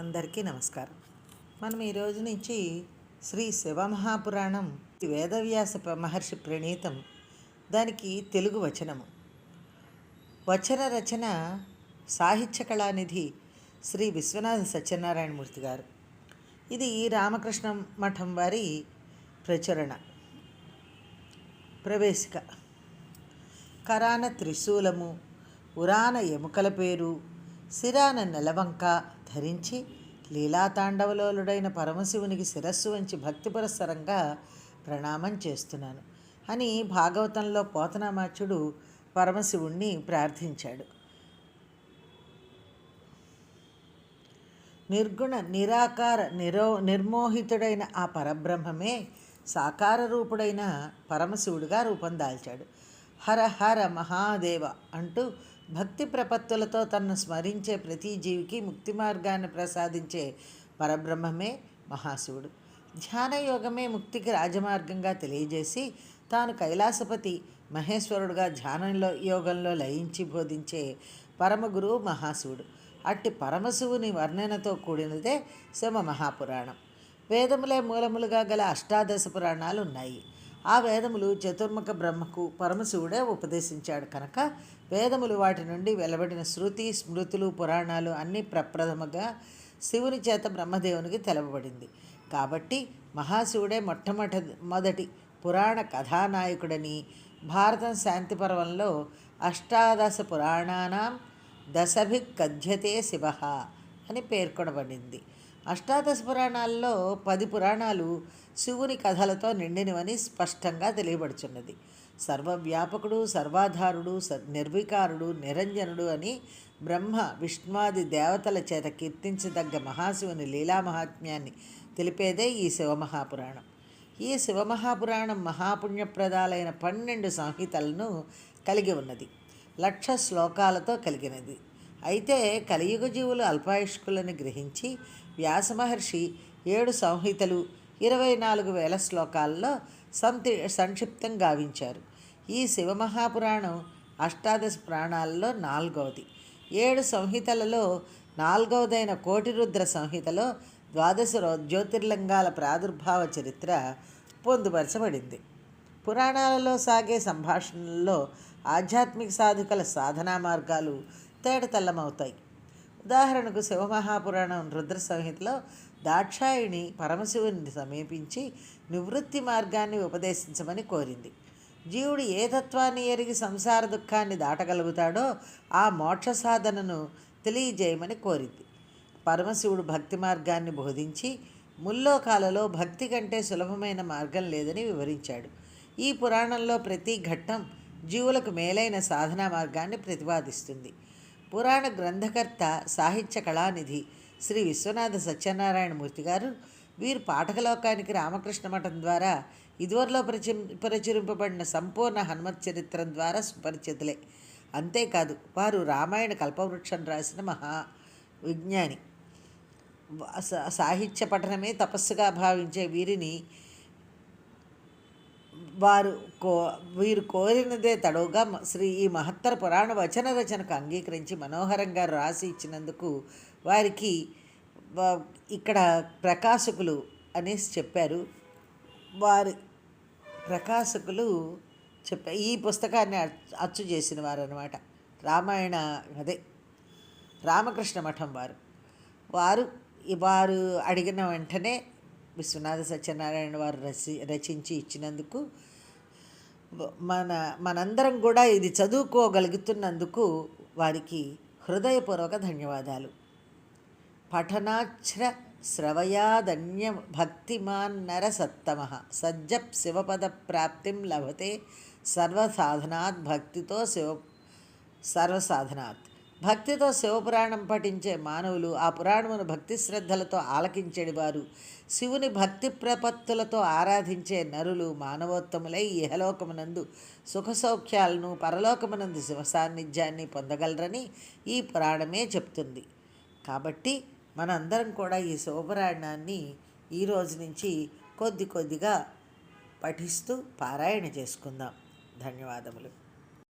అందరికీ నమస్కారం. మనం ఈరోజు నుంచి శ్రీ శివమహాపురాణం వేదవ్యాస మహర్షి ప్రణీతం, దానికి తెలుగు వచనము. వచన రచన సాహిత్య కళానిధి శ్రీ విశ్వనాథ సత్యనారాయణమూర్తి గారు. ఇది రామకృష్ణ మఠం వారి ప్రచురణ. ప్రవేశిక: కరాన త్రిశూలము, ఉరాన ఎముకల పేరు, శిరాన నెలవంక ధరించి లీలాతాండవలోలుడైన పరమశివునికి శిరస్సు వంచి భక్తి పురస్సరంగా ప్రణామం చేస్తున్నాను అని భాగవతంలో పోతనామాచ్యుడు పరమశివుణ్ణి ప్రార్థించాడు. నిర్గుణ నిరాకార నిర్మోహితుడైన ఆ పరబ్రహ్మమే సాకార రూపుడైన పరమశివుడిగా రూపం దాల్చాడు. హర హర మహాదేవ అంటూ భక్తి ప్రపత్తులతో తనను స్మరించే ప్రతి జీవికి ముక్తి మార్గాన్ని ప్రసాదించే పరబ్రహ్మమే మహాశివుడు. ధ్యానయోగమే ముక్తికి రాజమార్గంగా తెలియజేసి తాను కైలాసపతి మహేశ్వరుడుగా ధ్యానంలో యోగంలో లయించి బోధించే పరమగురువు మహాశివుడు. అట్టి పరమశివుని వర్ణనతో కూడినదే శివ మహాపురాణం. వేదములే మూలములుగా గల అష్టాదశ పురాణాలు ఉన్నాయి. ఆ వేదములు చతుర్ముఖ బ్రహ్మకు పరమశివుడే ఉపదేశించాడు కనుక వేదములు వాటి నుండి వెలువడిన శృతి స్మృతులు పురాణాలు అన్నీ ప్రప్రథమగా శివుని చేత బ్రహ్మదేవునికి తెలవబడింది. కాబట్టి మహాశివుడే మొట్టమొదటి పురాణ కథానాయకుడని భారతం శాంతి పర్వంలో అష్టాదశ పురాణానాం దశభిఃకథ్యతే శివ అని పేర్కొనబడింది. అష్టాదశ పురాణాల్లో 10 పురాణాలు శివుని కథలతో నిండినవని స్పష్టంగా తెలియబడుచున్నది. సర్వవ్యాపకుడు, సర్వాధారుడు, నిర్వికారుడు, నిరంజనుడు అని బ్రహ్మ విష్ణువాది దేవతల చేత కీర్తించదగ్గ మహాశివుని లీలామహాత్మ్యాన్ని తెలిపేదే ఈ శివమహాపురాణం. ఈ శివమహాపురాణం మహాపుణ్యప్రదాలైన 12 సంహితలను కలిగి ఉన్నది. 1,00,000 శ్లోకాలతో కలిగినది. అయితే కలియుగ జీవులు అల్పాయుష్కులని గ్రహించి వ్యాసమహర్షి 7 సంహితలు 24,000 శ్లోకాల్లో సంక్షిప్తం గావించారు. ఈ శివమహాపురాణం అష్టాదశ పురాణాలలో 4వది. 7 సంహితలలో 4వదైన కోటిరుద్ర సంహితలో 12 జ్యోతిర్లింగాల ప్రాదుర్భావ చరిత్ర పొందుపరచబడింది. పురాణాలలో సాగే సంభాషణల్లో ఆధ్యాత్మిక సాధకుల సాధనా మార్గాలు తేటతెల్లమవుతాయి. ఉదాహరణకు శివమహాపురాణం రుద్ర సంహితలో దాక్షాయిణి పరమశివుని సమీపించి నివృత్తి మార్గాన్ని ఉపదేశించమని కోరింది. జీవుడు ఏ తత్వాన్ని ఎరిగి సంసార దుఃఖాన్ని దాటగలుగుతాడో ఆ మోక్ష సాధనను తెలియజేయమని కోరింది. పరమశివుడు భక్తి మార్గాన్ని బోధించి ముల్లోకాలలో భక్తి కంటే సులభమైన మార్గం లేదని వివరించాడు. ఈ పురాణంలో ప్రతి ఘట్టం జీవులకు మేలైన సాధనా మార్గాన్ని ప్రతిపాదిస్తుంది. పురాణ గ్రంథకర్త సాహిత్య కళానిధి శ్రీ విశ్వనాథ సత్యనారాయణమూర్తి గారు వీరు పాఠకలోకానికి రామకృష్ణ మఠం ద్వారా ఇదివరలో ప్రచురింపబడిన సంపూర్ణ హనుమత్ చరిత్రం ద్వారా సుపరిచితులే. అంతేకాదు వారు రామాయణ కల్పవృక్షం రాసిన మహా విజ్ఞాని. సాహిత్య పఠనమే తపస్సుగా భావించే వీరిని వీరు కోరినదే తడవుగా ఈ మహత్తర పురాణ వచన రచనకు అంగీకరించి మనోహరంగా రాసి ఇచ్చినందుకు వారికి ఇక్కడ ప్రకాశకులు అనేసి చెప్పారు. వారి ప్రకాశకులు ఈ పుస్తకాన్ని అచ్చు చేసిన వారు అన్నమాట. రామాయణ రామకృష్ణ మఠం వారు అడిగిన వెంటనే విశ్వనాథ సత్యనారాయణ వారు రచించి ఇచ్చినందుకు మనందరం కూడా ఇది చదువుకోగలుగుతున్నందుకు వారికి హృదయపూర్వక ధన్యవాదాలు. పఠనాచ్ర శ్రవయాదన్య భక్తిమాన్నర సత్తమ సజ్జప్ శివపద ప్రాప్తిం లభతే సర్వసాధనాత్ భక్తితో శివపురాణం పఠించే మానవులు ఆ పురాణమును భక్తి శ్రద్ధలతో ఆలకించేవారు, శివుని భక్తి ప్రపత్తులతో ఆరాధించే నరులు మానవోత్తములై ఇహలోకమునందు సుఖసౌఖ్యాలను, పరలోకమునందు శివ సాన్నిధ్యాన్ని పొందగలరని ఈ పురాణమే చెప్తుంది. కాబట్టి మనందరం కూడా ఈ శివపురాణాన్ని ఈరోజు నుంచి కొద్దిగా పఠిస్తూ పారాయణ చేసుకుందాం. ధన్యవాదములు.